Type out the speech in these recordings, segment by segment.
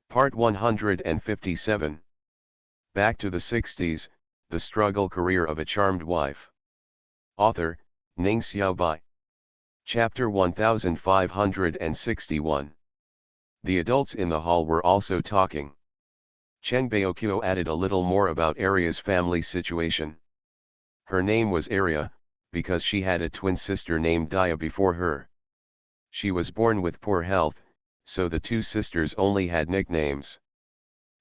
Part 157. Back to the 60s, The Struggle Career of a Charmed Wife. Author, Ning Xiaobai. Chapter 1561. The adults in the hall were also talking. Cheng Baoqiu added a little more about Aria's family situation. Her name was Aria, because she had a twin sister named Dia before her. She was born with poor health, so the two sisters only had nicknames.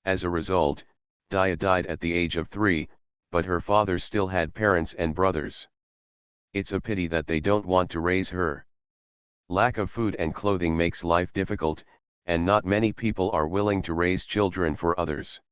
As a result, Dia died at the age of 3, but her father still had parents and brothers. It's a pity that they don't want to raise her. Lack of food and clothing makes life difficult, and not many people are willing to raise children for others.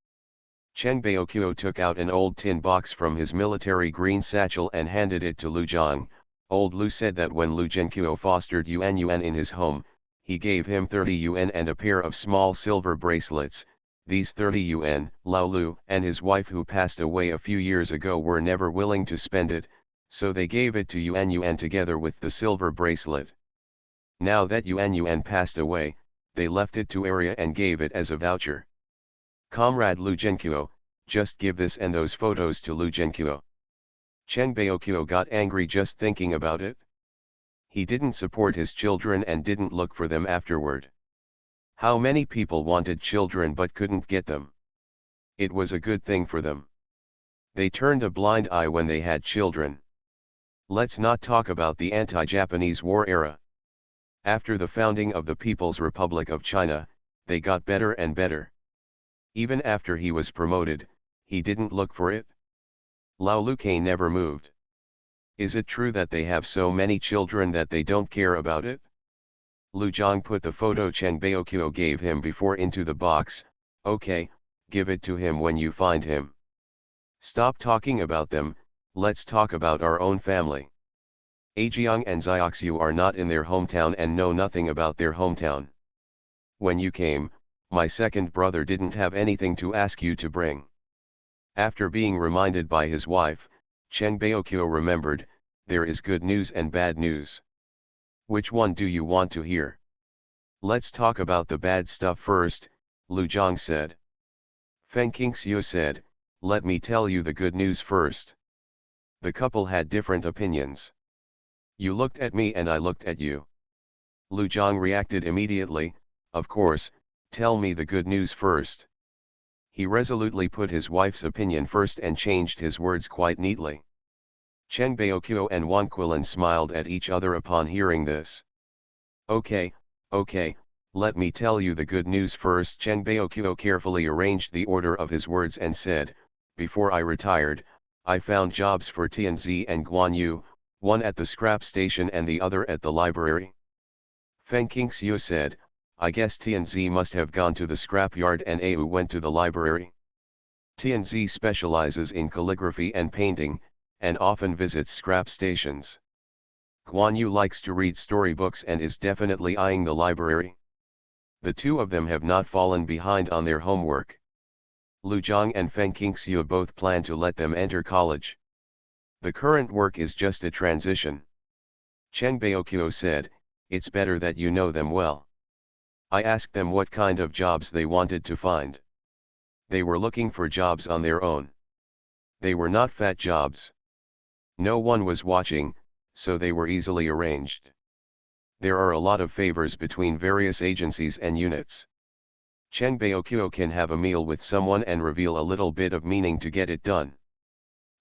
Cheng Baoqiu took out an old tin box from his military green satchel and handed it to Lu Zhang. Old Lu said that when Lu Zhenqiu fostered Yuan in his home, he gave him 30 yuan and a pair of small silver bracelets. These 30 yuan, Lao Lu and his wife who passed away a few years ago were never willing to spend it, so they gave it to Yuan together with the silver bracelet. Now that Yuan passed away, they left it to Aria and gave it as a voucher. Comrade Lu Zhenqiu, just give this and those photos to Lu Zhenqiu. Cheng Baoqiu got angry just thinking about it. He didn't support his children and didn't look for them afterward. How many people wanted children but couldn't get them? It was a good thing for them. They turned a blind eye when they had children. Let's not talk about the anti-Japanese war era. After the founding of the People's Republic of China, they got better and better. Even after he was promoted, he didn't look for it. Lao Luque never moved. Is it true that they have so many children that they don't care about it? Lu Zhang put the photo Cheng Baoqiu gave him before into the box. Okay, give it to him when you find him. Stop talking about them, let's talk about our own family. Ajiang and Xiaoxiu are not in their hometown and know nothing about their hometown. When you came, my second brother didn't have anything to ask you to bring. After being reminded by his wife, Cheng Baoqiu remembered, there is good news and bad news. Which one do you want to hear? Let's talk about the bad stuff first, Lu Zhang said. Feng Qingxiu said, let me tell you the good news first. The couple had different opinions. You looked at me and I looked at you. Lu Zhang reacted immediately, of course, tell me the good news first. He resolutely put his wife's opinion first and changed his words quite neatly. Cheng Baoqiu and Wang Quilin smiled at each other upon hearing this. Okay, let me tell you the good news first. Cheng Baoqiu carefully arranged the order of his words and said, before I retired, I found jobs for Tianzi and Guanyu, one at the scrap station and the other at the library. Feng Qingxiu said, I guess Tianzi must have gone to the scrap yard and Au went to the library. Tianzi specializes in calligraphy and painting, and often visits scrap stations. Guanyu likes to read storybooks and is definitely eyeing the library. The two of them have not fallen behind on their homework. Lu Zhang and Feng Qingxiu both plan to let them enter college. The current work is just a transition. Cheng Baoqiu said, it's better that you know them well. I asked them what kind of jobs they wanted to find. They were looking for jobs on their own. They were not fat jobs. No one was watching, so they were easily arranged. There are a lot of favors between various agencies and units. Cheng Baoqiu can have a meal with someone and reveal a little bit of meaning to get it done.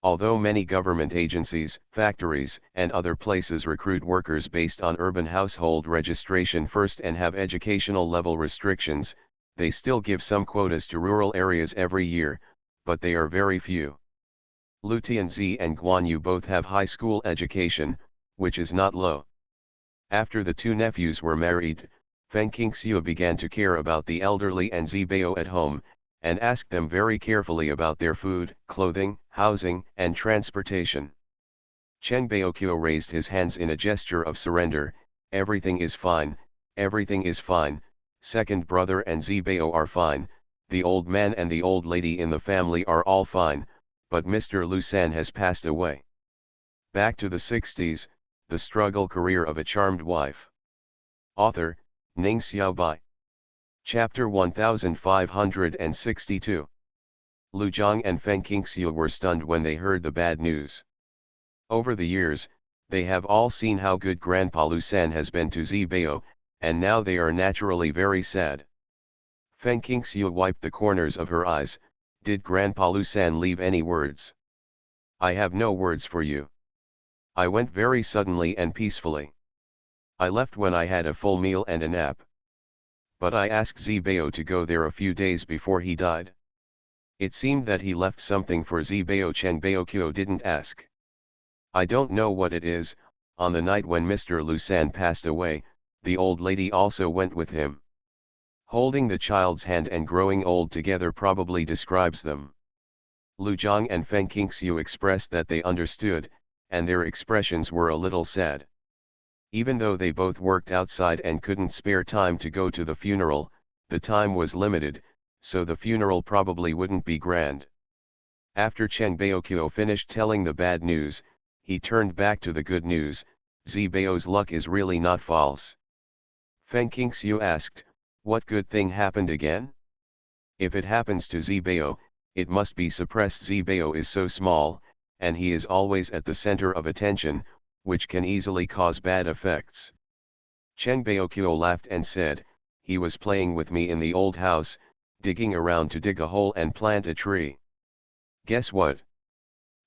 Although many government agencies, factories, and other places recruit workers based on urban household registration first and have educational level restrictions, they still give some quotas to rural areas every year, but they are very few. Lu Tianzi and Guanyu both have high school education, which is not low. After the two nephews were married, Feng Qingxiu began to care about the elderly and Zibao at home, and asked them very carefully about their food, clothing, housing, and transportation. Cheng Baoqiu raised his hands in a gesture of surrender. Everything is fine, second brother and Zibao are fine, the old man and the old lady in the family are all fine, but Mr. Lu San has passed away. Back to the 60s, The Struggle Career of a Charmed Wife. Author, Ning Xiaobai. Chapter 1562. Lu Zhang and Feng Qingxiu were stunned when they heard the bad news. Over the years, they have all seen how good Grandpa Lu San has been to Zibao, and now they are naturally very sad. Feng Qingxiu wiped the corners of her eyes. Did Grandpa Lu San leave any words? I have no words for you. I went very suddenly and peacefully. I left when I had a full meal and a nap. But I asked Zibao to go there a few days before he died. It seemed that he left something for Zibao. Cheng Baoqiu didn't ask. I don't know what it is. On the night when Mr. Lu San passed away, the old lady also went with him. Holding the child's hand and growing old together probably describes them. Lu Zhang and Feng Qingxiu expressed that they understood, and their expressions were a little sad. Even though they both worked outside and couldn't spare time to go to the funeral, the time was limited, so the funeral probably wouldn't be grand. After Cheng Baoqiu finished telling the bad news, he turned back to the good news. Zibao's luck is really not false. Feng Qingxiu asked, what good thing happened again? If it happens to Zibao, it must be suppressed. Zibao is so small, and he is always at the center of attention, which can easily cause bad effects. Cheng Baoqiu laughed and said, he was playing with me in the old house, digging around to dig a hole and plant a tree. Guess what?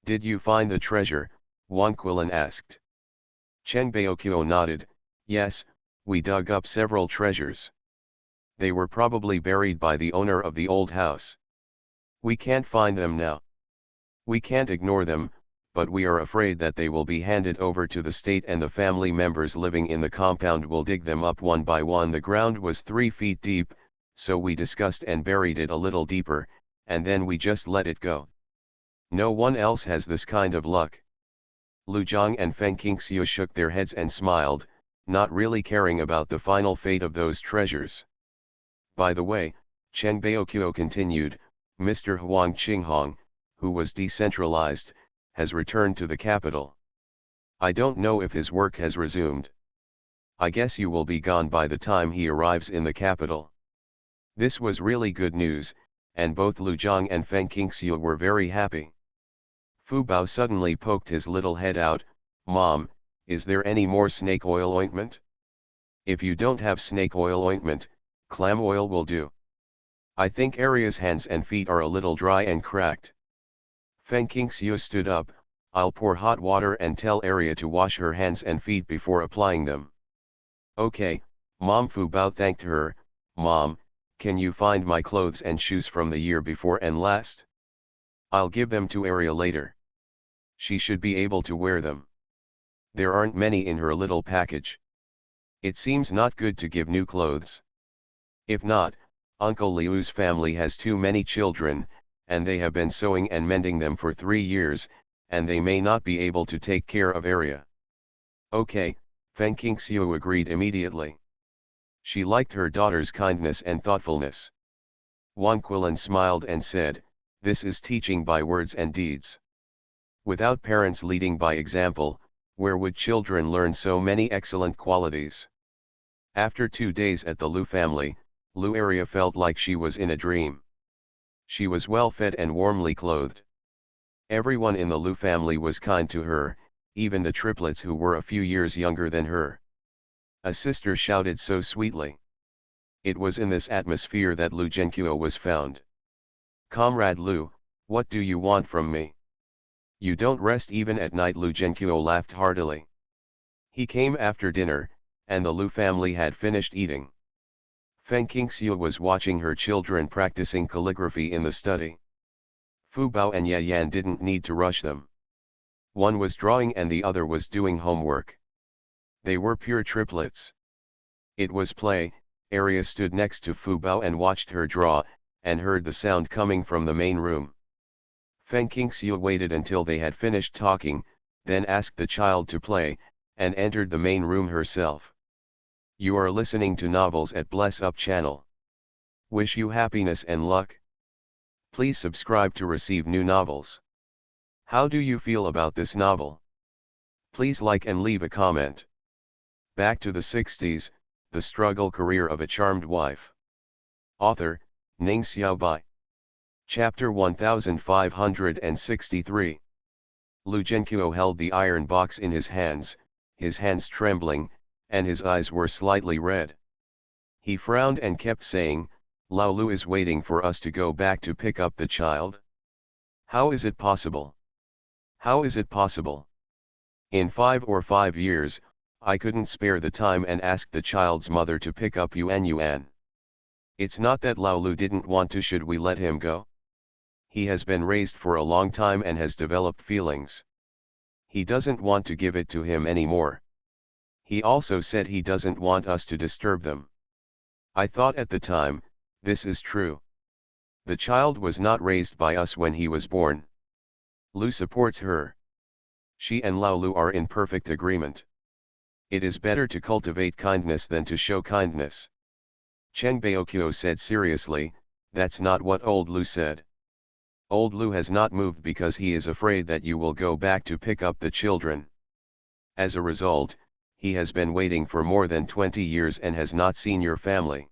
Did you find the treasure? Wang Quilin asked. Cheng Baoqiu nodded, yes, we dug up several treasures. They were probably buried by the owner of the old house. We can't find them now. We can't ignore them, but we are afraid that they will be handed over to the state and the family members living in the compound will dig them up one by one. The ground was 3 feet deep, so we discussed and buried it a little deeper, and then we just let it go. No one else has this kind of luck. Lu Zhang and Feng Qingxiu shook their heads and smiled, not really caring about the final fate of those treasures. By the way, Cheng Baoqiu continued, Mr. Huang Qinghong, who was decentralized, has returned to the capital. I don't know if his work has resumed. I guess you will be gone by the time he arrives in the capital. This was really good news, and both Lu Zhang and Feng Qingxiu were very happy. Fu Bao suddenly poked his little head out, Mom, is there any more snake oil ointment? If you don't have snake oil ointment, clam oil will do. I think Aria's hands and feet are a little dry and cracked. Feng Qingxiu stood up, I'll pour hot water and tell Aria to wash her hands and feet before applying them. Okay, Mom. Fu Bao thanked her. Mom, can you find my clothes and shoes from the year before and last? I'll give them to Aria later. She should be able to wear them. There aren't many in her little package. It seems not good to give new clothes. If not, Uncle Liu's family has too many children, and they have been sewing and mending them for 3 years, and they may not be able to take care of Aria. Okay, Feng Qingxiu agreed immediately. She liked her daughter's kindness and thoughtfulness. Wang Quilin smiled and said, this is teaching by words and deeds. Without parents leading by example, where would children learn so many excellent qualities? After 2 days at the Lu family, Lu Aria felt like she was in a dream. She was well fed and warmly clothed. Everyone in the Lu family was kind to her, even the triplets who were a few years younger than her. A sister shouted so sweetly. It was in this atmosphere that Lu Zhenqiu was found. Comrade Lu, what do you want from me? You don't rest even at night. Lu Zhenqiu laughed heartily. He came after dinner, and the Lu family had finished eating. Feng Qingxiu was watching her children practicing calligraphy in the study. Fu Bao and Ye Yan didn't need to rush them. One was drawing and the other was doing homework. They were pure triplets. It was play. Aria stood next to Fu Bao and watched her draw, and heard the sound coming from the main room. Feng Qingxiu waited until they had finished talking, then asked the child to play, and entered the main room herself. You are listening to novels at Bless Up channel. Wish you happiness and luck. Please subscribe to receive new novels. How do you feel about this novel? Please like and leave a comment. Back to the 60s, the struggle career of a charmed wife. Author, Ning Xiaobai. Chapter 1563. Lu Zhenqiu held the iron box in his hands trembling, and his eyes were slightly red. He frowned and kept saying, "Lao Lu is waiting for us to go back to pick up the child? How is it possible? How is it possible? In 5 years, I couldn't spare the time and ask the child's mother to pick up Yuan. It's not that Lao Lu didn't want to. Should we let him go? He has been raised for a long time and has developed feelings. He doesn't want to give it to him anymore. He also said he doesn't want us to disturb them. I thought at the time, this is true. The child was not raised by us when he was born. Lu supports her. She and Lao Lu are in perfect agreement. It is better to cultivate kindness than to show kindness." Cheng Baoqiu said seriously, "That's not what old Lu said. Old Lu has not moved because he is afraid that you will go back to pick up the children. As a result, he has been waiting for more than 20 years and has not seen your family."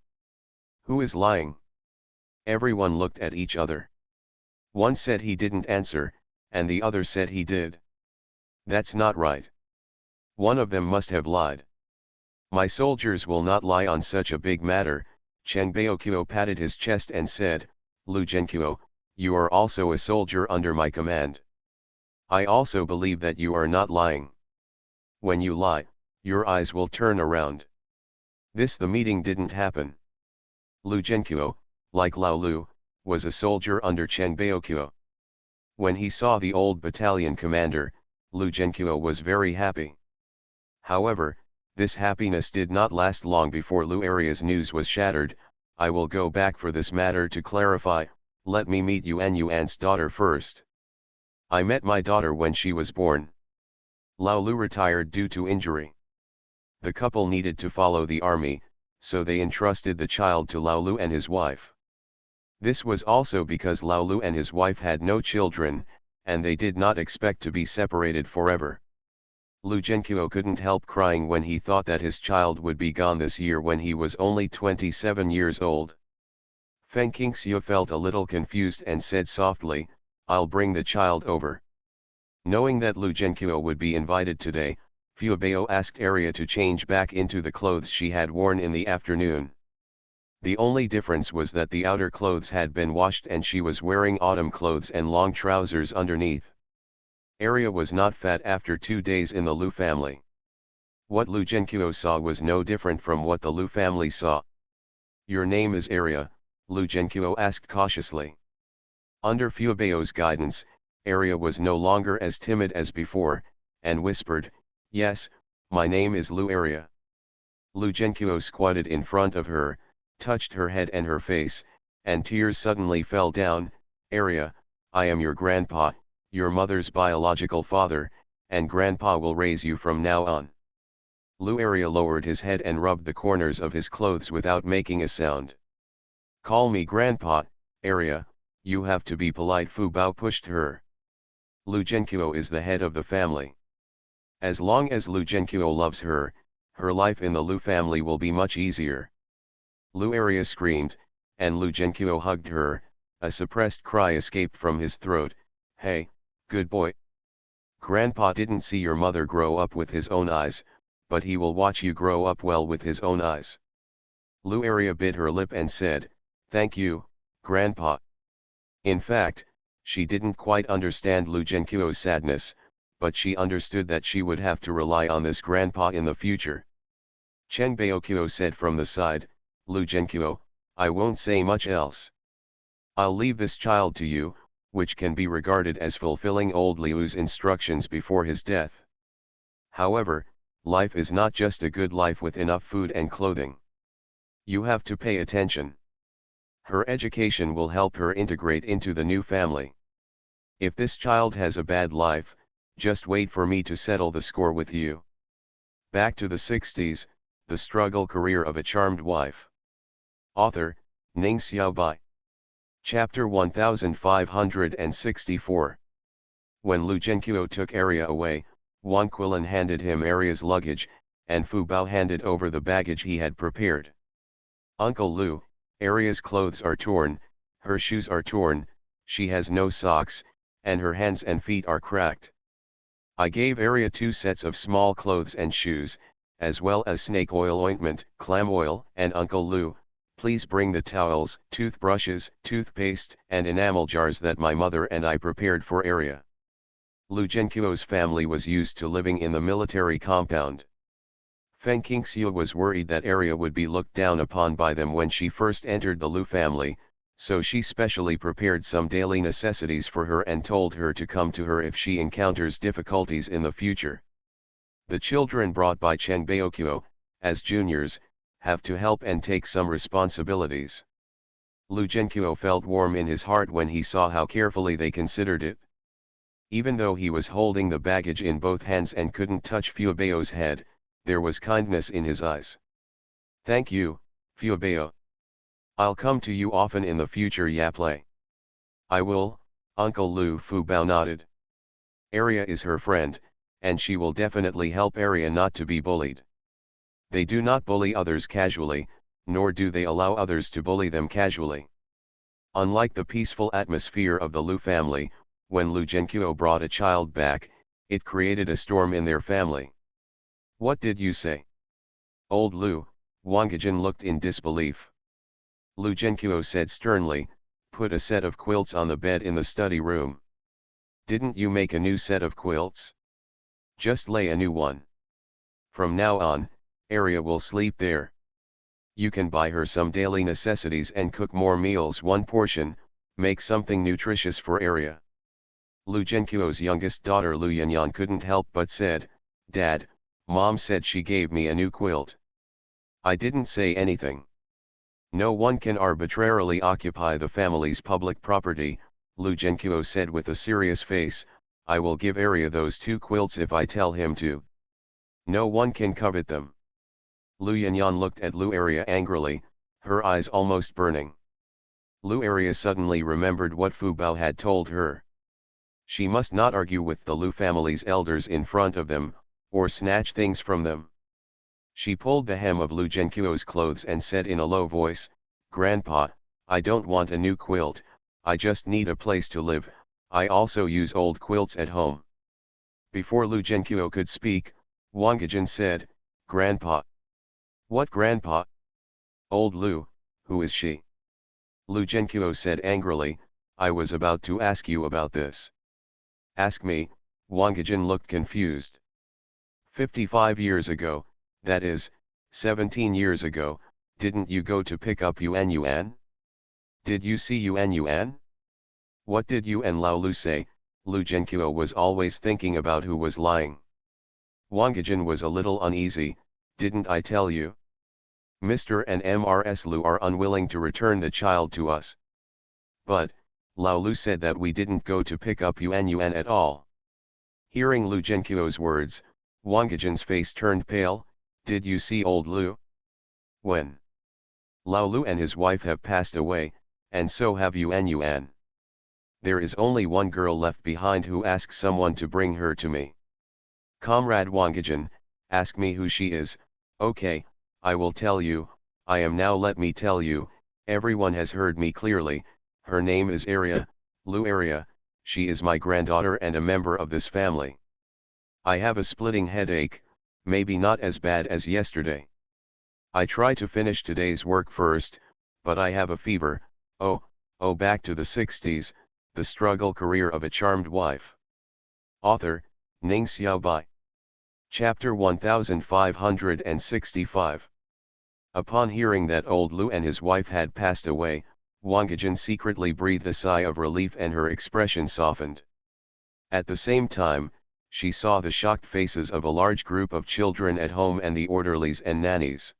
"Who is lying?" Everyone looked at each other. One said he didn't answer, and the other said he did. "That's not right. One of them must have lied." "My soldiers will not lie on such a big matter." Cheng Baoqiu patted his chest and said, "Lu Zhenqiu, you are also a soldier under my command. I also believe that you are not lying. When you lie, your eyes will turn around." The meeting didn't happen. Lu Zhenqiu, like Lao Lu, was a soldier under Cheng Baoqiu. When he saw the old battalion commander, Lu Zhenqiu was very happy. However, this happiness did not last long before Lu Aria's news was shattered. "I will go back for this matter to clarify. Let me meet Yuan's daughter first. I met my daughter when she was born. Lao Lu retired due to injury. The couple needed to follow the army, so they entrusted the child to Lao Lu and his wife. This was also because Lao Lu and his wife had no children, and they did not expect to be separated forever." Lu Zhenqiu couldn't help crying when he thought that his child would be gone this year when he was only 27 years old. Feng Qingxiu felt a little confused and said softly, "I'll bring the child over." Knowing that Lu Zhenqiu would be invited today, Fu Bao asked Arya to change back into the clothes she had worn in the afternoon. The only difference was that the outer clothes had been washed and she was wearing autumn clothes and long trousers underneath. Arya was not fat after 2 days in the Lu family. What Lu Zhenqiu saw was no different from what the Lu family saw. "Your name is Arya?" Lu Zhenqiu asked cautiously. Under Fu Bao's guidance, Arya was no longer as timid as before, and whispered, "Yes, my name is Lu Arya." Lu Zhenqiu squatted in front of her, touched her head and her face, and tears suddenly fell down. "Arya, I am your grandpa, your mother's biological father, and grandpa will raise you from now on." Lu Arya lowered his head and rubbed the corners of his clothes without making a sound. "Call me grandpa, Arya, you have to be polite." Fu Bao pushed her. Lu Zhenqiu is the head of the family. As long as Lu Zhenqiu loves her, her life in the Lu family will be much easier. Lu Arya screamed, and Lu Zhenqiu hugged her. A suppressed cry escaped from his throat. "Hey, good boy. Grandpa didn't see your mother grow up with his own eyes, but he will watch you grow up well with his own eyes." Lu Arya bit her lip and said, "Thank you, Grandpa." In fact, she didn't quite understand Lu Zhenqiu's sadness, but she understood that she would have to rely on this grandpa in the future. Cheng Baoqiu said from the side, "Lu Zhenqiu, I won't say much else. I'll leave this child to you, which can be regarded as fulfilling old Liu's instructions before his death. However, life is not just a good life with enough food and clothing. You have to pay attention. Her education will help her integrate into the new family. If this child has a bad life, just wait for me to settle the score with you." Back to the 60s, the struggle career of a charmed wife. Author, Ning Xiaobai. Chapter 1564. When Lu Zhenqiu took Arya away, Wang Quilin handed him Arya's luggage, and Fu Bao handed over the baggage he had prepared. "Uncle Lu, Aria's clothes are torn, her shoes are torn, she has no socks, and her hands and feet are cracked. I gave Aria 2 sets of small clothes and shoes, as well as snake oil ointment, clam oil, and Uncle Lou, please bring the towels, toothbrushes, toothpaste, and enamel jars that my mother and I prepared for Aria. Lu Genquo's family was used to living in the military compound. Feng Qingxiu was worried that Aria would be looked down upon by them when she first entered the Lu family, so she specially prepared some daily necessities for her and told her to come to her if she encounters difficulties in the future. The children brought by Cheng Baoqiu, as juniors, have to help and take some responsibilities. Lu Genquo felt warm in his heart when he saw how carefully they considered it. Even though he was holding the baggage in both hands and couldn't touch Fuebao's head, there was kindness in his eyes. Thank you, Fuebao. I'll come to you often in the future, Yaplay. I will, Uncle Lu Fubao nodded. Aria is her friend, and she will definitely help Aria not to be bullied. They do not bully others casually, nor do they allow others to bully them casually. Unlike the peaceful atmosphere of the Lu family, when Lu Genquo brought a child back, it created a storm in their family. What did you say? Old Lu, Wangajin looked in disbelief. Lu Genquo said sternly, put a set of quilts on the bed in the study room. Didn't you make a new set of quilts? Just lay a new one. From now on, Aria will sleep there. You can buy her some daily necessities and cook more meals, one portion, make something nutritious for Aria. Lu Genquo's youngest daughter Lu Yanyan couldn't help but said, Dad, Mom said she gave me a new quilt. I didn't say anything. No one can arbitrarily occupy the family's public property, Lu Genquo said with a serious face. I will give Aria those 2 quilts if I tell him to. No one can covet them. Lu Yanyan looked at Lu Aria angrily, her eyes almost burning. Lu Aria suddenly remembered what Fubao had told her. She must not argue with the Lu family's elders in front of them, or snatch things from them. She pulled the hem of Lu Genquo's clothes and said in a low voice, Grandpa, I don't want a new quilt, I just need a place to live, I also use old quilts at home. Before Lu Genquo could speak, Wangajin said, Grandpa. What grandpa? Old Lu, who is she? Lu Genquo said angrily, I was about to ask you about this. Ask me, Wangajin looked confused. 55 years ago, that is, 17 years ago, didn't you go to pick up Yuan Yuan? Did you see Yuan Yuan? What did Yuan Lao Lu say? Lu Genquo was always thinking about who was lying. Wangajin was a little uneasy, didn't I tell you? Mr. and Mrs. Lu are unwilling to return the child to us. But, Lao Lu said that we didn't go to pick up Yuan Yuan at all. Hearing Lu Genquo's words, Wangajin's face turned pale. Did you see old Lu? When? Lao Lu and his wife have passed away, and so have Yuan Yuan. There is only one girl left behind who asks someone to bring her to me. Comrade Wangajin, ask me who she is. Okay, I will tell you. I am now. Let me tell you, everyone has heard me clearly. Her name is Aria, Lu Aria. She is my granddaughter and a member of this family. I have a splitting headache, maybe not as bad as yesterday. I try to finish today's work first, but I have a fever. Oh, back to the 60s, the struggle career of a charmed wife. Author, Ning Xiaobai. Chapter 1565. Upon hearing that old Lu and his wife had passed away, Wangajin secretly breathed a sigh of relief and her expression softened. At the same time, she saw the shocked faces of a large group of children at home and the orderlies and nannies.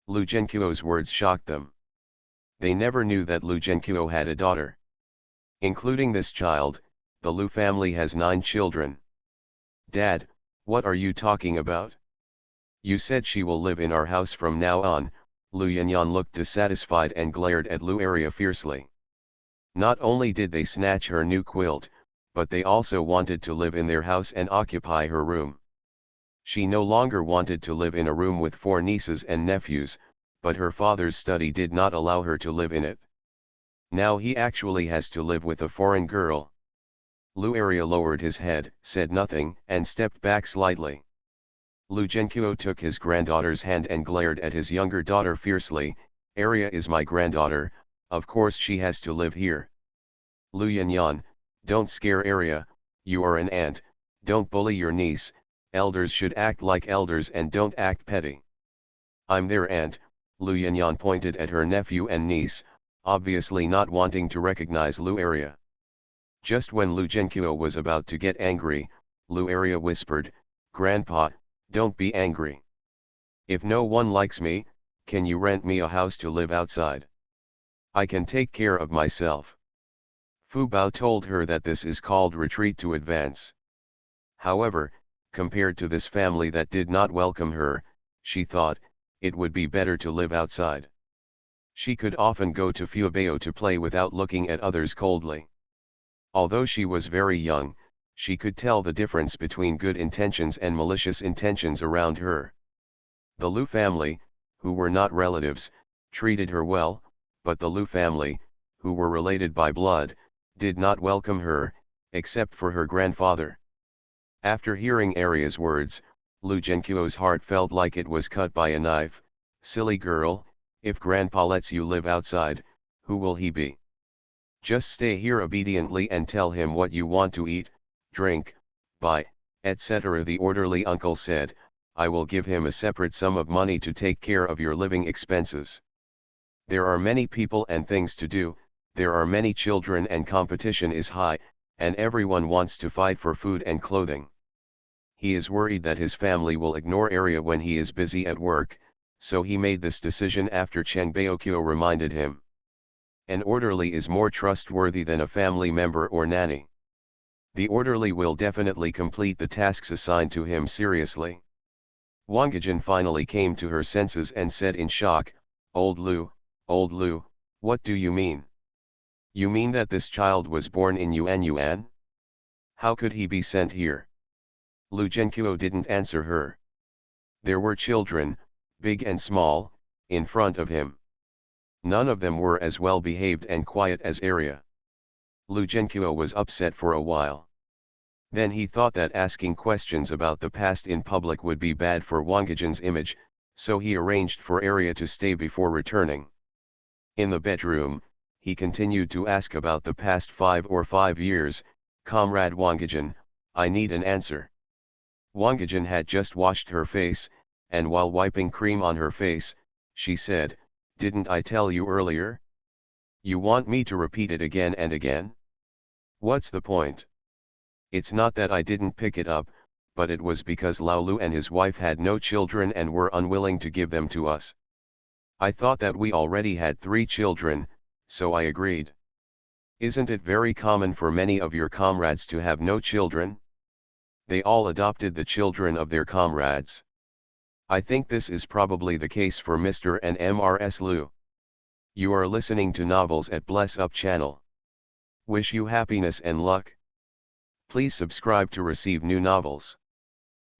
Lu Genquo's words shocked them. They never knew that Lu Genquo had a daughter. Including this child, the Lu family has 9 children. Dad, what are you talking about? You said she will live in our house from now on. Lu Yanyan looked dissatisfied and glared at Lu Aria fiercely. Not only did they snatch her new quilt, but they also wanted to live in their house and occupy her room. She no longer wanted to live in a room with 4 nieces and nephews, but her father's study did not allow her to live in it. Now he actually has to live with a foreign girl. Lu Area lowered his head, said nothing, and stepped back slightly. Lu Zhenqiu took his granddaughter's hand and glared at his younger daughter fiercely. Area is my granddaughter, of course she has to live here. Lu Yanyan, don't scare Area, you are an aunt, don't bully your niece, elders should act like elders and don't act petty. I'm their aunt, Lu Yanyan pointed at her nephew and niece, obviously not wanting to recognize Lu Area. Just when Lu Zhenqiu was about to get angry, Lu Area whispered, Grandpa, don't be angry. If no one likes me, can you rent me a house to live outside? I can take care of myself. Fu Bao told her that this is called retreat to advance. However, compared to this family that did not welcome her, she thought, it would be better to live outside. She could often go to Fu Bao to play without looking at others coldly. Although she was very young, she could tell the difference between good intentions and malicious intentions around her. The Lu family, who were not relatives, treated her well, but the Lu family, who were related by blood, did not welcome her, except for her grandfather. After hearing Aria's words, Lu Zhenqiu's heart felt like it was cut by a knife. Silly girl, if grandpa lets you live outside, who will he be? Just stay here obediently and tell him what you want to eat, drink, buy, etc. The orderly uncle said, I will give him a separate sum of money to take care of your living expenses. There are many people and things to do, there are many children and competition is high, and everyone wants to fight for food and clothing. He is worried that his family will ignore Area when he is busy at work, so he made this decision after Cheng Baokyo reminded him. An orderly is more trustworthy than a family member or nanny. The orderly will definitely complete the tasks assigned to him seriously. Wang Gejin finally came to her senses and said in shock, Old Lu, what do you mean? You mean that this child was born in Yuan? How could he be sent here? Lu Zhenqiu didn't answer her. There were children, big and small, in front of him. None of them were as well behaved and quiet as Area. Lu Zhenqiu was upset for a while. Then he thought that asking questions about the past in public would be bad for Wang Gejin's image, so he arranged for Area to stay before returning. In the bedroom, he continued to ask about the past 5 years, Comrade Wang Gejin, I need an answer. Wang Gejin had just washed her face, and while wiping cream on her face, she said, Didn't I tell you earlier? You want me to repeat it again and again? What's the point? It's not that I didn't pick it up, but it was because Lao Lu and his wife had no children and were unwilling to give them to us. I thought that we already had 3 children, so I agreed. Isn't it very common for many of your comrades to have no children? They all adopted the children of their comrades. I think this is probably the case for Mr. and Mrs. Lu. You are listening to Novels at Bless Up channel. Wish you happiness and luck. Please subscribe to receive new novels.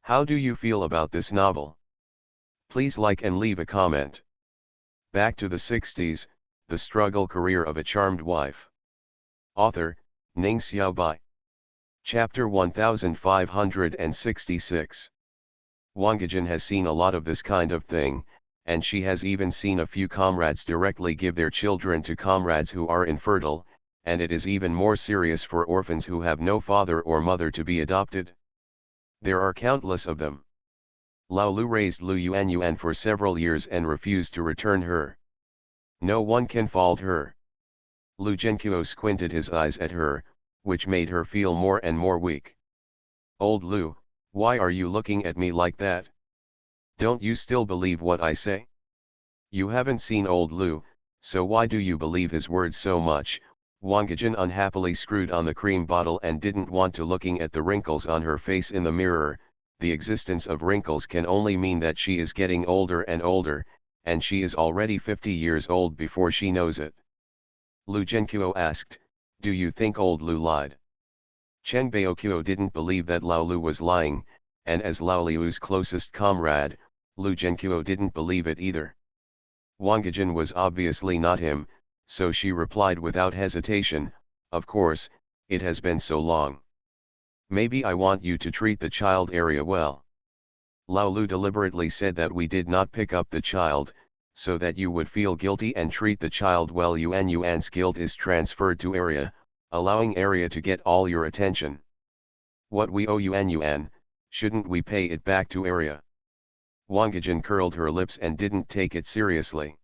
How do you feel about this novel? Please like and leave a comment. Back to the 60s, The Struggle Career of a Charmed Wife. Author, Ning Xiaobai. Chapter 1566. Wang Gejin has seen a lot of this kind of thing, and she has even seen a few comrades directly give their children to comrades who are infertile, and it is even more serious for orphans who have no father or mother to be adopted. There are countless of them. Lao Lu raised Lu Yuan for several years and refused to return her. No one can fault her. Lu Zhenqiu squinted his eyes at her, which made her feel more and more weak. Old Lu, why are you looking at me like that? Don't you still believe what I say? You haven't seen old Lu, so why do you believe his words so much? Wang Gejin unhappily screwed on the cream bottle and didn't want to looking at the wrinkles on her face in the mirror. The existence of wrinkles can only mean that she is getting older and older, and she is already 50 years old before she knows it. Lu Zhenqiu asked, Do you think old Lu lied? Cheng Baokyo didn't believe that Lao Lu was lying, and as Lao Liu's closest comrade, Lu Zhenqiu didn't believe it either. Wangjin was obviously not him, so she replied without hesitation, "Of course, it has been so long. Maybe I want you to treat the child area well." Lao Lu deliberately said that we did not pick up the child, so that you would feel guilty and treat the child well. Yuan's guilt is transferred to area, allowing area to get all your attention. What we owe Yuan, shouldn't we pay it back to area? Wangjin curled her lips and didn't take it seriously.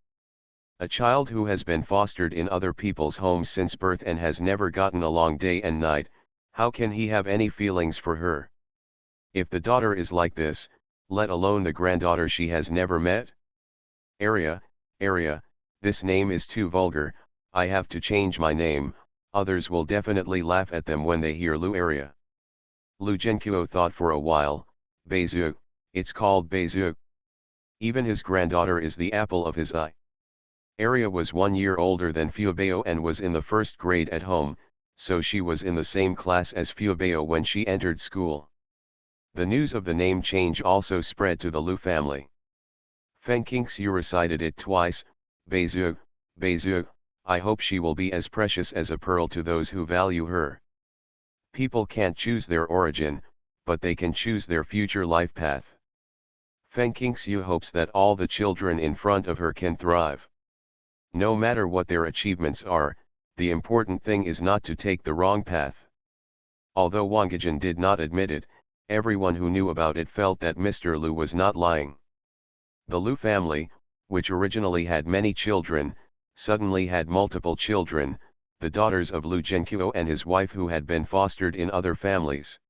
A child who has been fostered in other people's homes since birth and has never gotten along day and night, how can he have any feelings for her? If the daughter is like this, let alone the granddaughter she has never met? Area, this name is too vulgar, I have to change my name, others will definitely laugh at them when they hear Lu Area. Lu Zhenqiu thought for a while, Beizu, it's called Beizu. Even his granddaughter is the apple of his eye. Area was 1 year older than Fuebao and was in the first grade at home, so she was in the same class as Fuebao when she entered school. The news of the name change also spread to the Lu family. Feng Qingxiu recited it twice, Beizu, Beizu, I hope she will be as precious as a pearl to those who value her. People can't choose their origin, but they can choose their future life path. Feng Qingxiu hopes that all the children in front of her can thrive. No matter what their achievements are, the important thing is not to take the wrong path. Although Wangjin did not admit it, everyone who knew about it felt that Mr. Lu was not lying. The Lu family, which originally had many children, suddenly had multiple children, the daughters of Lu Zhenqiu and his wife who had been fostered in other families.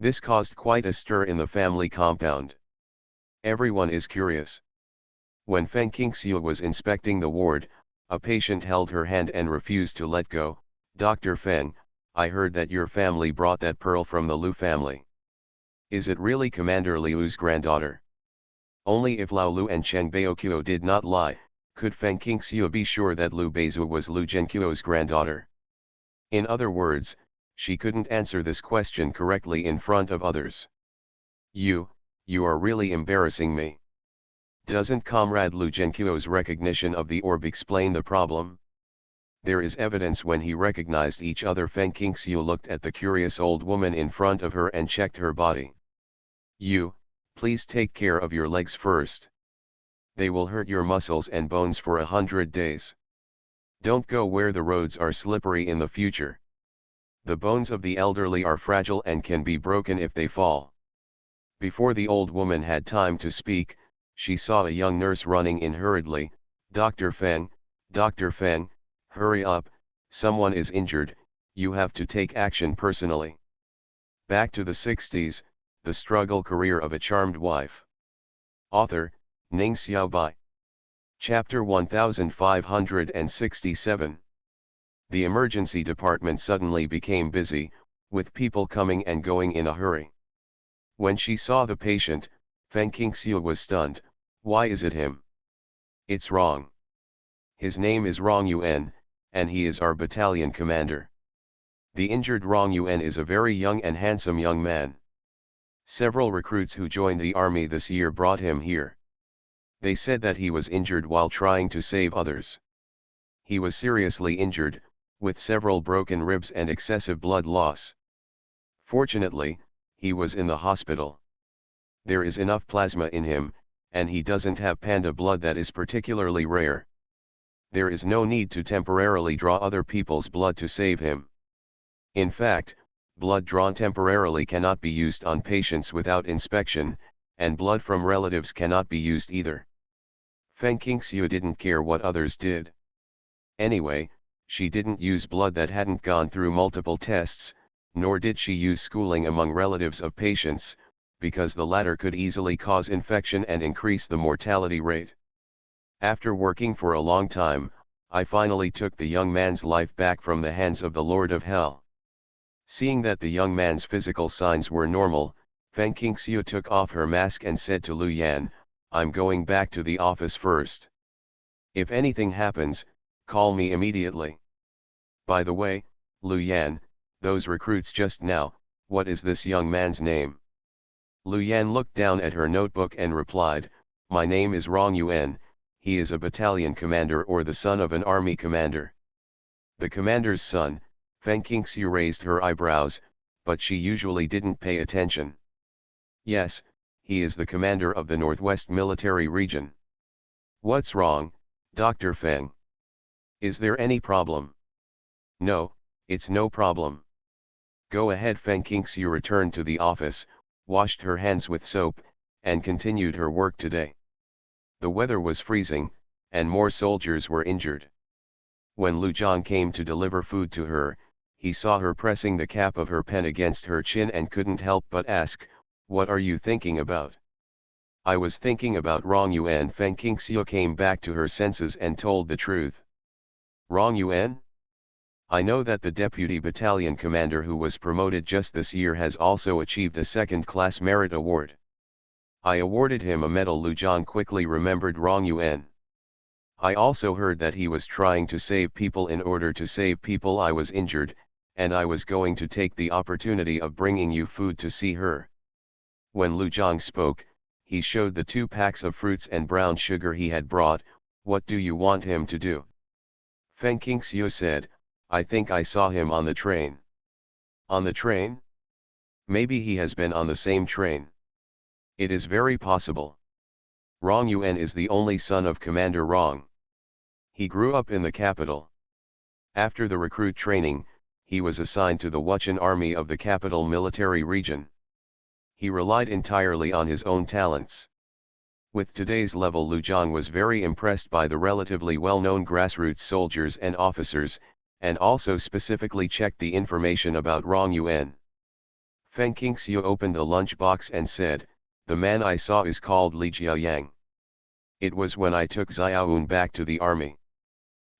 This caused quite a stir in the family compound. Everyone is curious. When Feng Qingxiu was inspecting the ward, a patient held her hand and refused to let go. "Dr. Feng, I heard that your family brought that pearl from the Lu family. Is it really Commander Liu's granddaughter?" Only if Lao Lu and Cheng Baoqiu did not lie, could Feng Qingxiu be sure that Lu Beizu was Lu Zhenqiu's granddaughter. In other words, she couldn't answer this question correctly in front of others. You are really embarrassing me. Doesn't Comrade Lu Zhenqiu's recognition of the orb explain the problem? There is evidence when he recognized each other. Feng Qingxiu looked at the curious old woman in front of her and checked her body. Please take care of your legs first. They will hurt your muscles and bones for 100 days. Don't go where the roads are slippery in the future. The bones of the elderly are fragile and can be broken if they fall. Before the old woman had time to speak, she saw a young nurse running in hurriedly. Dr. Feng, hurry up, someone is injured, you have to take action personally." Back to the 60s, the struggle career of a charmed wife. Author, Ning Xiaobai. Chapter 1567. The emergency department suddenly became busy, with people coming and going in a hurry. When she saw the patient, Feng Qingxiu was stunned. "Why is it him? It's Rong. His name is Rong Yuan, and he is our battalion commander. The injured Rong Yuan is a very young and handsome young man. Several recruits who joined the army this year brought him here. They said that he was injured while trying to save others. He was seriously injured, with several broken ribs and excessive blood loss. Fortunately, he was in the hospital. There is enough plasma in him, and he doesn't have panda blood that is particularly rare. There is no need to temporarily draw other people's blood to save him. In fact, blood drawn temporarily cannot be used on patients without inspection, and blood from relatives cannot be used either." Feng Qingxiu didn't care what others did. Anyway, she didn't use blood that hadn't gone through multiple tests, nor did she use schooling among relatives of patients, because the latter could easily cause infection and increase the mortality rate. After working for a long time, I finally took the young man's life back from the hands of the Lord of Hell. Seeing that the young man's physical signs were normal, Feng Qingxiu took off her mask and said to Lu Yan, "I'm going back to the office first. If anything happens, call me immediately. By the way, Lu Yan, those recruits just now, what is this young man's name?" Lu Yan looked down at her notebook and replied, "My name is Rong Yuan, he is a battalion commander or the son of an army commander. The commander's son, Feng Qingxiu raised her eyebrows, but she usually didn't pay attention. Yes, he is the commander of the Northwest Military Region. What's wrong, Dr. Feng? Is there any problem? No, it's no problem. Go ahead. Feng Qingxiu returned to the office, washed her hands with soap, and continued her work today. The weather was freezing, and more soldiers were injured. When Lu Zhang came to deliver food to her, he saw her pressing the cap of her pen against her chin and couldn't help but ask, "What are you thinking about?" "I was thinking about Rong Yuan." Feng Qingxiu came back to her senses and told the truth. "Rong Yuan? I know that the deputy battalion commander who was promoted just this year has also achieved a second-class merit award. I awarded him a medal." Lu Zhang quickly remembered Rong Yuan. "I also heard that he was trying to save people. In order to save people I was injured, and I was going to take the opportunity of bringing you food to see her." When Lu Zhang spoke, he showed the 2 packs of fruits and brown sugar he had brought. "What do you want him to do?" Feng Qingxiu said, "I think I saw him on the train." "On the train? Maybe he has been on the same train." "It is very possible. Rong Yuan is the only son of Commander Rong. He grew up in the capital. After the recruit training, he was assigned to the Wuchen army of the capital military region. He relied entirely on his own talents. With today's level, Lu Zhang was very impressed by the relatively well-known grassroots soldiers and officers, and also specifically checked the information about Rong Yuan. Feng Qingxiu opened the lunch box and said, "The man I saw is called Li Jiaoyang. It was when I took Xiaoun back to the army.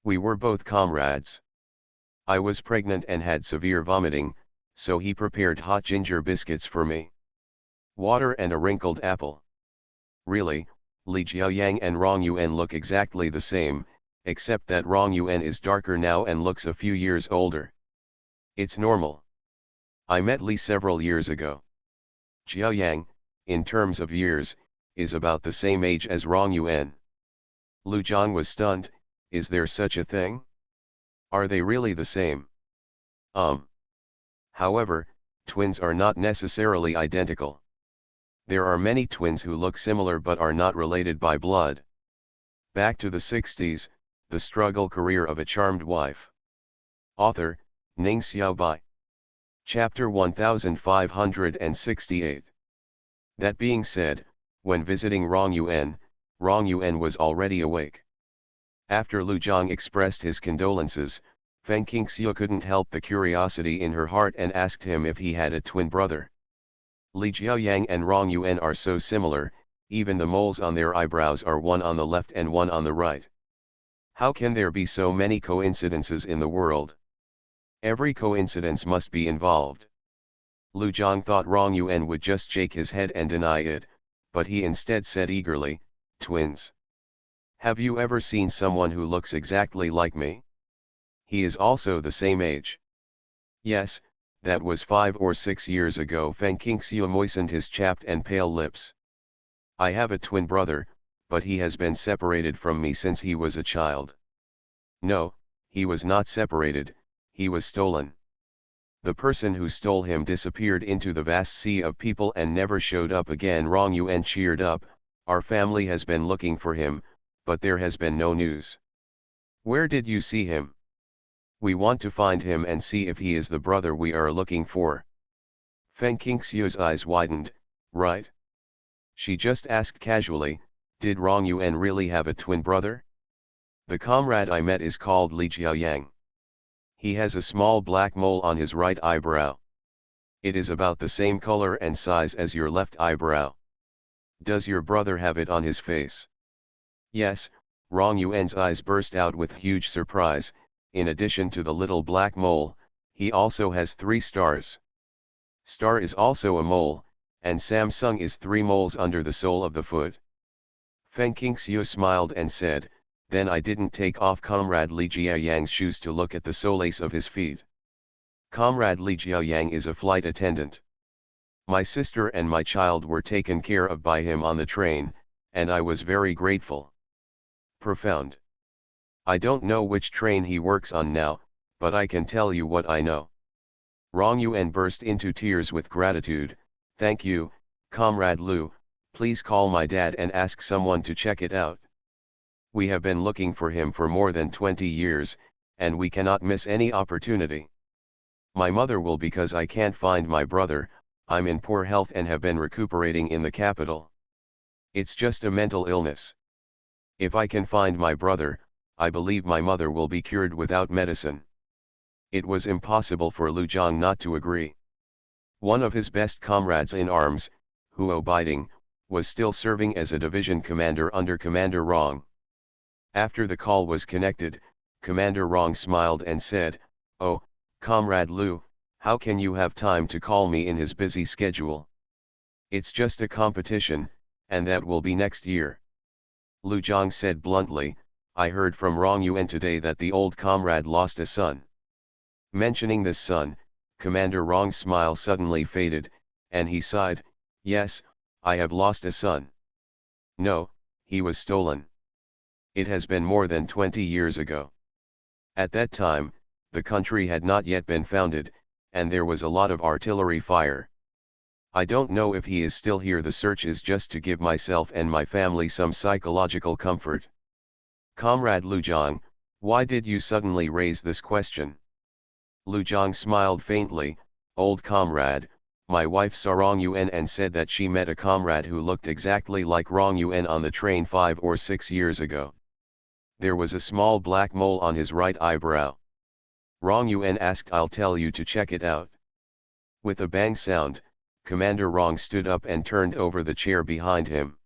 We were both comrades. I was pregnant and had severe vomiting, so he prepared hot ginger biscuits for me. Water and a wrinkled apple." Really, Li Jiaoyang and Rong Yuan look exactly the same, except that Rong Yuan is darker now and looks a few years older. It's normal. I met Li several years ago. Jiaoyang, in terms of years, is about the same age as Rong Yuan. Lu Zhang was stunned. Is there such a thing? Are they really the same? However, twins are not necessarily identical. There are many twins who look similar but are not related by blood. Back to the 60s, the struggle career of a charmed wife. Author, Ning Xiaobai. Chapter 1568. That being said, when visiting Rong Yuan was already awake. After Lu Zhang expressed his condolences, Feng Qingxiu couldn't help the curiosity in her heart and asked him if he had a twin brother. Li Jiaoyang and Rong Yuan are so similar, even the moles on their eyebrows are one on the left and one on the right. How can there be so many coincidences in the world? Every coincidence must be involved. Lu Zhang thought Rong Yuan would just shake his head and deny it, but he instead said eagerly, "Twins. Have you ever seen someone who looks exactly like me? He is also the same age." "Yes, that was 5 or 6 years ago." Feng Qingxiu moistened his chapped and pale lips. "I have a twin brother, but he has been separated from me since he was a child." "No, he was not separated, he was stolen. The person who stole him disappeared into the vast sea of people and never showed up again." Rong Yuan cheered up. "Our family has been looking for him, but there has been no news." "Where did you see him?" "We want to find him and see if he is the brother we are looking for." Feng Qingxiu's eyes widened. "Right?" She just asked casually, "Did Rong Yuan really have a twin brother?" "The comrade I met is called Li Jiaoyang. He has a small black mole on his right eyebrow. It is about the same color and size as your left eyebrow." "Does your brother have it on his face?" "Yes." Rong Yuan's eyes burst out with huge surprise. "In addition to the little black mole, he also has 3 stars. Star is also a mole, and Samsung is 3 moles under the sole of the foot." Feng Qingxiu smiled and said, "Then I didn't take off Comrade Li Jiaoyang's shoes to look at the soles of his feet. Comrade Li Jiaoyang is a flight attendant. My sister and my child were taken care of by him on the train, and I was very grateful." Profound. I don't know which train he works on now, but I can tell you what I know. Rong Yuan burst into tears with gratitude. Thank you, Comrade Lu, please call my dad and ask someone to check it out. We have been looking for him for more than 20 years, and we cannot miss any opportunity. My mother will because I can't find my brother, I'm in poor health and have been recuperating in the capital. It's just a mental illness. If I can find my brother, I believe my mother will be cured without medicine. It was impossible for Lu Zhang not to agree. One of his best comrades in arms, Huo Biding, was still serving as a division commander under Commander Rong. After the call was connected, Commander Rong smiled and said, "Oh, Comrade Lu, how can you have time to call me in his busy schedule? It's just a competition, and that will be next year." Lu Zhang said bluntly, "I heard from Rong Yuan today that the old comrade lost a son." Mentioning this son, Commander Rong's smile suddenly faded, and he sighed, "Yes, I have lost a son. No, he was stolen. It has been more than 20 years ago. At that time, the country had not yet been founded, and there was a lot of artillery fire. I don't know if he is still here. The search is just to give myself and my family some psychological comfort." "Comrade Lu Zhang, why did you suddenly raise this question?" Lu Zhang smiled faintly. "Old comrade, my wife saw Rong Yuan and said that she met a comrade who looked exactly like Rong Yuan on the train 5 or 6 years ago. There was a small black mole on his right eyebrow. Rong Yuan asked, I'll tell you to check it out." With a bang sound, Commander Rong stood up and turned over the chair behind him.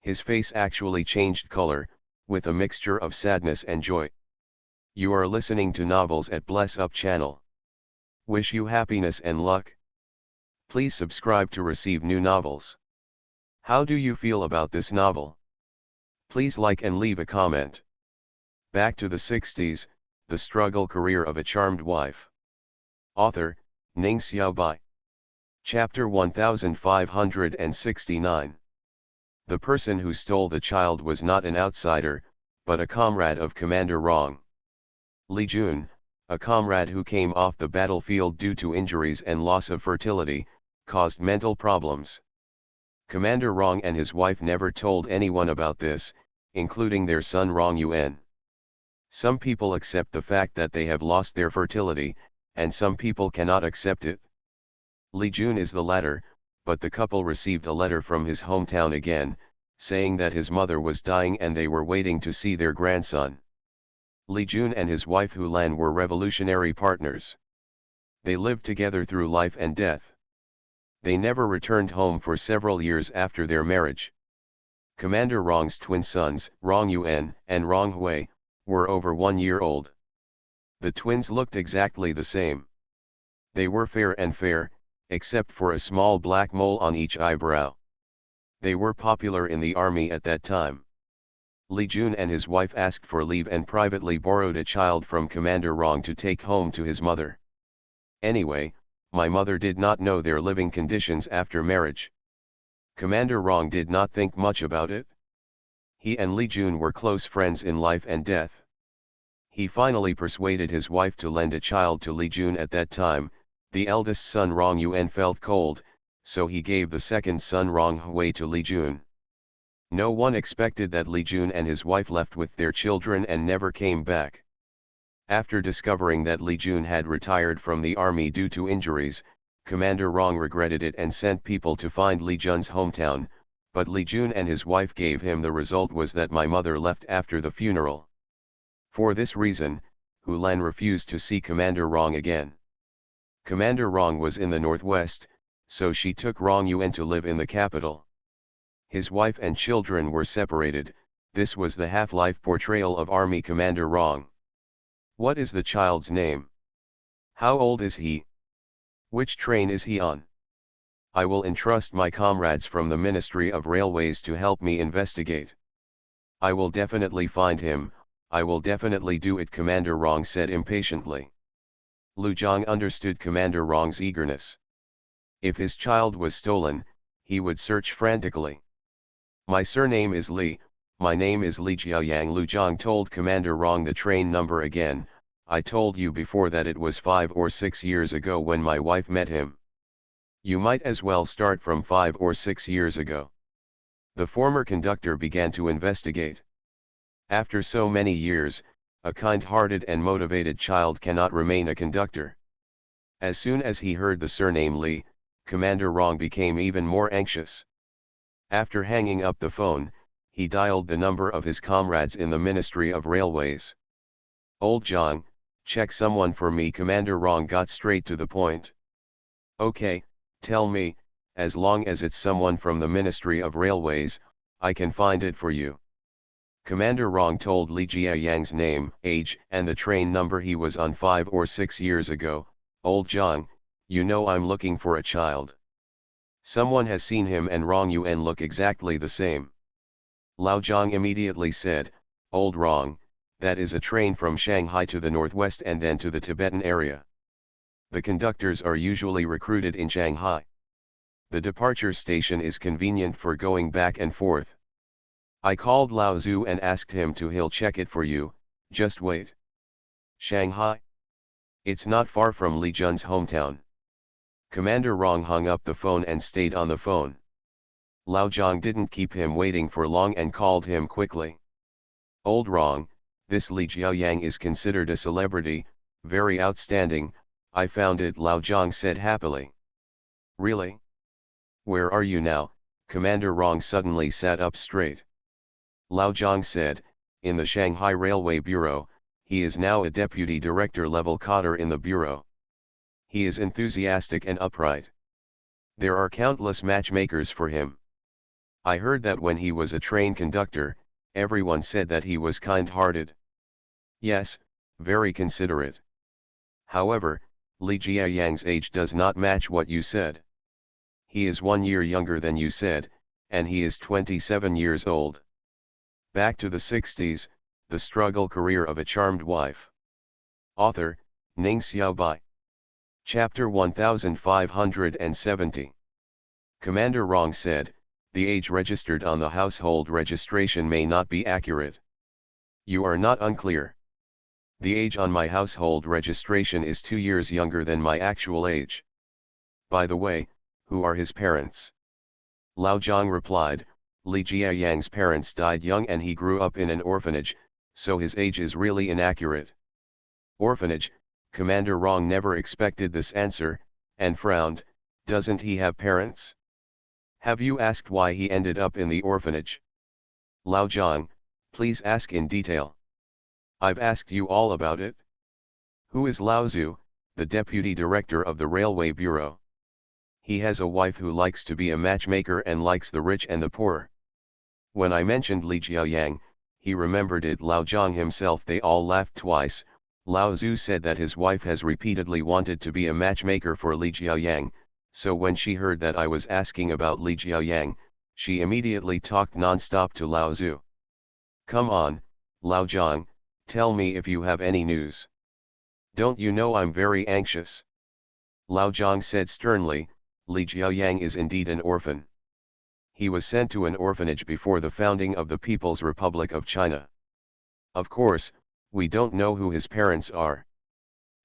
His face actually changed color, with a mixture of sadness and joy. You are listening to Novels at Bless Up channel. Wish you happiness and luck. Please subscribe to receive new novels. How do you feel about this novel? Please like and leave a comment. Back to the 60s, the struggle career of a charmed wife. Author, Ning Xiaobai. Chapter 1569. The person who stole the child was not an outsider, but a comrade of Commander Rong. Li Jun, a comrade who came off the battlefield due to injuries and loss of fertility, caused mental problems. Commander Rong and his wife never told anyone about this, including their son Rong Yuan. Some people accept the fact that they have lost their fertility, and some people cannot accept it. Li Jun is the latter, but the couple received a letter from his hometown again, saying that his mother was dying and they were waiting to see their grandson. Li Jun and his wife Hu Lan were revolutionary partners. They lived together through life and death. They never returned home for several years after their marriage. Commander Rong's twin sons, Rong Yuan and Rong Hui, were over 1 year old. The twins looked exactly the same. They were fair, except for a small black mole on each eyebrow. They were popular in the army at that time. Li Jun and his wife asked for leave and privately borrowed a child from Commander Rong to take home to his mother. Anyway, my mother did not know their living conditions after marriage. Commander Rong did not think much about it. He and Li Jun were close friends in life and death. He finally persuaded his wife to lend a child to Li Jun. At that time, the eldest son Rong Yuan felt cold, so he gave the second son Rong Hui to Li Jun. No one expected that Li Jun and his wife left with their children and never came back. After discovering that Li Jun had retired from the army due to injuries, Commander Rong regretted it and sent people to find Li Jun's hometown, but Li Jun and his wife gave him. The result was that my mother left after the funeral. For this reason, Hu Lan refused to see Commander Rong again. Commander Rong was in the northwest, so she took Rong Yuan to live in the capital. His wife and children were separated. This was the half-life portrayal of Army Commander Rong. What is the child's name? How old is he? Which train is he on? I will entrust my comrades from the Ministry of Railways to help me investigate. I will definitely find him, I will definitely do it, Commander Rong said impatiently. Lu Zhang understood Commander Rong's eagerness. If his child was stolen, he would search frantically. My surname is Li, My name is Li Jiaoyang. Lu Zhang told Commander Rong the train number again. I told you before that it was 5 or 6 years ago when my wife met him. You might as well start from 5 or 6 years ago. The former conductor began to investigate. After so many years, a kind-hearted and motivated child cannot remain a conductor. As soon as he heard the surname Li, Commander Rong became even more anxious. After hanging up the phone, he dialed the number of his comrades in the Ministry of Railways. Old Zhang, check someone for me. Commander Rong got straight to the point. Okay, tell me, as long as it's someone from the Ministry of Railways, I can find it for you. Commander Rong told Li Jiayang's name, age, and the train number he was on 5 or 6 years ago. Old Zhang, you know I'm looking for a child. Someone has seen him and Rong Yuan look exactly the same. Lao Zhang immediately said, Old Rong, that is a train from Shanghai to the northwest and then to the Tibetan area. The conductors are usually recruited in Shanghai. The departure station is convenient for going back and forth. I called Lao Zhu and asked him to he'll check it for you, just wait. Shanghai? It's not far from Li Jun's hometown. Commander Rong hung up the phone and stayed on the phone. Lao Zhang didn't keep him waiting for long and called him quickly. Old Rong, this Li Jiaoyang is considered a celebrity, very outstanding, I found it, Lao Zhang said happily. Really? Where are you now? Commander Rong suddenly sat up straight. Lao Zhang said, in the Shanghai Railway Bureau. He is now a deputy director level cadre in the bureau. He is enthusiastic and upright. There are countless matchmakers for him. I heard that when he was a train conductor, everyone said that he was kind-hearted. Yes, very considerate. However, Li Jiayang's age does not match what you said. He is 1 year younger than you said, and he is 27 years old. Back to the 60s, the struggle career of a charmed wife. Author, Ning Xiaobai. Chapter 1570. Commander Rong said, the age registered on the household registration may not be accurate. You are not unclear. The age on my household registration is 2 years younger than my actual age. By the way, who are his parents? Lao Zhang replied, Li Jiayang's parents died young and he grew up in an orphanage, so his age is really inaccurate. Orphanage, Commander Rong never expected this answer, and frowned, doesn't he have parents? Have you asked why he ended up in the orphanage? Lao Zhang, please ask in detail. I've asked you all about it. Who is Lao Zhu, the deputy director of the Railway Bureau? He has a wife who likes to be a matchmaker and likes the rich and the poor. When I mentioned Li Jiaoyang, he remembered it. Lao Zhang himself. They all laughed twice. Lao Zhu said that his wife has repeatedly wanted to be a matchmaker for Li Jiaoyang, so when she heard that I was asking about Li Jiaoyang, she immediately talked non-stop to Lao Zhu. Come on, Lao Zhang, tell me if you have any news. Don't you know I'm very anxious? Lao Zhang said sternly, Li Jiaoyang is indeed an orphan. He was sent to an orphanage before the founding of the People's Republic of China. Of course, we don't know who his parents are.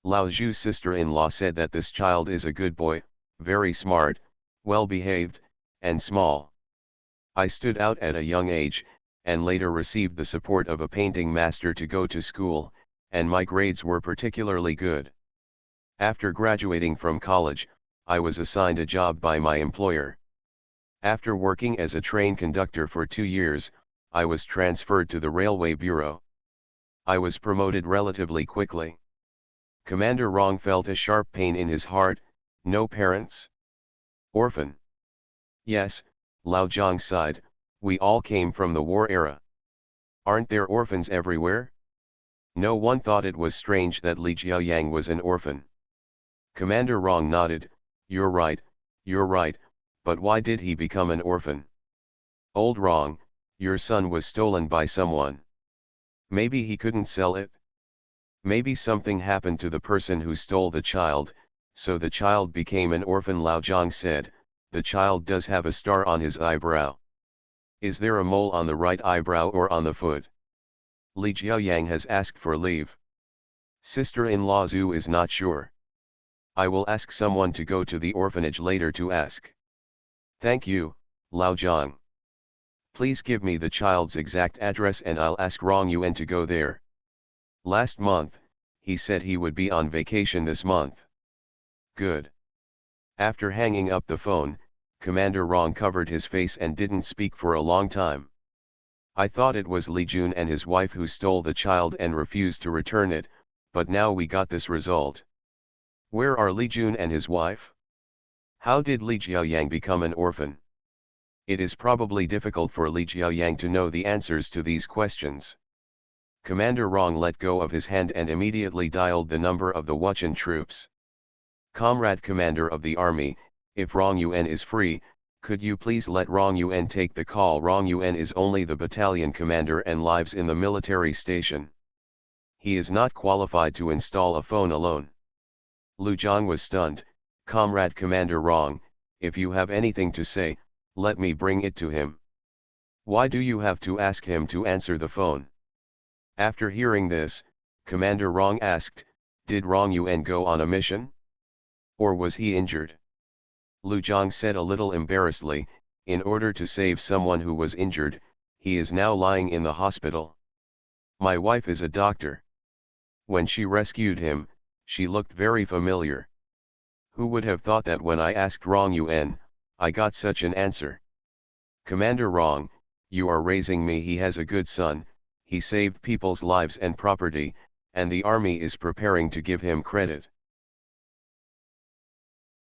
Lao Zhu's sister-in-law said that this child is a good boy, very smart, well-behaved, and small. I stood out at a young age, and later received the support of a painting master to go to school, and my grades were particularly good. After graduating from college, I was assigned a job by my employer. After working as a train conductor for 2 years, I was transferred to the Railway Bureau. I was promoted relatively quickly. Commander Rong felt a sharp pain in his heart. No parents? Orphan? Yes, Lao Zhang sighed, we all came from the war era. Aren't there orphans everywhere? No one thought it was strange that Li Jiaoyang was an orphan. Commander Rong nodded, you're right, but why did he become an orphan? Old Rong, your son was stolen by someone. Maybe he couldn't sell it? Maybe something happened to the person who stole the child, so the child became an orphan. Lao Zhang said, the child does have a star on his eyebrow. Is there a mole on the right eyebrow or on the foot? Li Jiaoyang has asked for leave. Sister-in-law Zhu is not sure. I will ask someone to go to the orphanage later to ask. Thank you, Lao Zhang. Please give me the child's exact address and I'll ask Rong Yuan to go there. Last month, he said he would be on vacation this month. Good. After hanging up the phone, Commander Rong covered his face and didn't speak for a long time. I thought it was Li Jun and his wife who stole the child and refused to return it, but now we got this result. Where are Li Jun and his wife? How did Li Jiaoyang become an orphan? It is probably difficult for Li Jiaoyang to know the answers to these questions. Commander Rong let go of his hand and immediately dialed the number of the Wuchen troops. Comrade Commander of the Army, if Rong Yuan is free, could you please let Rong Yuan take the call? Rong Yuan is only the battalion commander and lives in the military station. He is not qualified to install a phone alone. Lu Zhang was stunned. Comrade Commander Rong, if you have anything to say, let me bring it to him. Why do you have to ask him to answer the phone? After hearing this, Commander Rong asked, did Rong Yuan go on a mission? Or was he injured? Lu Zhang said a little embarrassedly, in order to save someone who was injured, he is now lying in the hospital. My wife is a doctor. When she rescued him, she looked very familiar. Who would have thought that when I asked Rong Yuan, I got such an answer? Commander Rong, you are raising me. He has a good son, he saved people's lives and property, and the army is preparing to give him credit.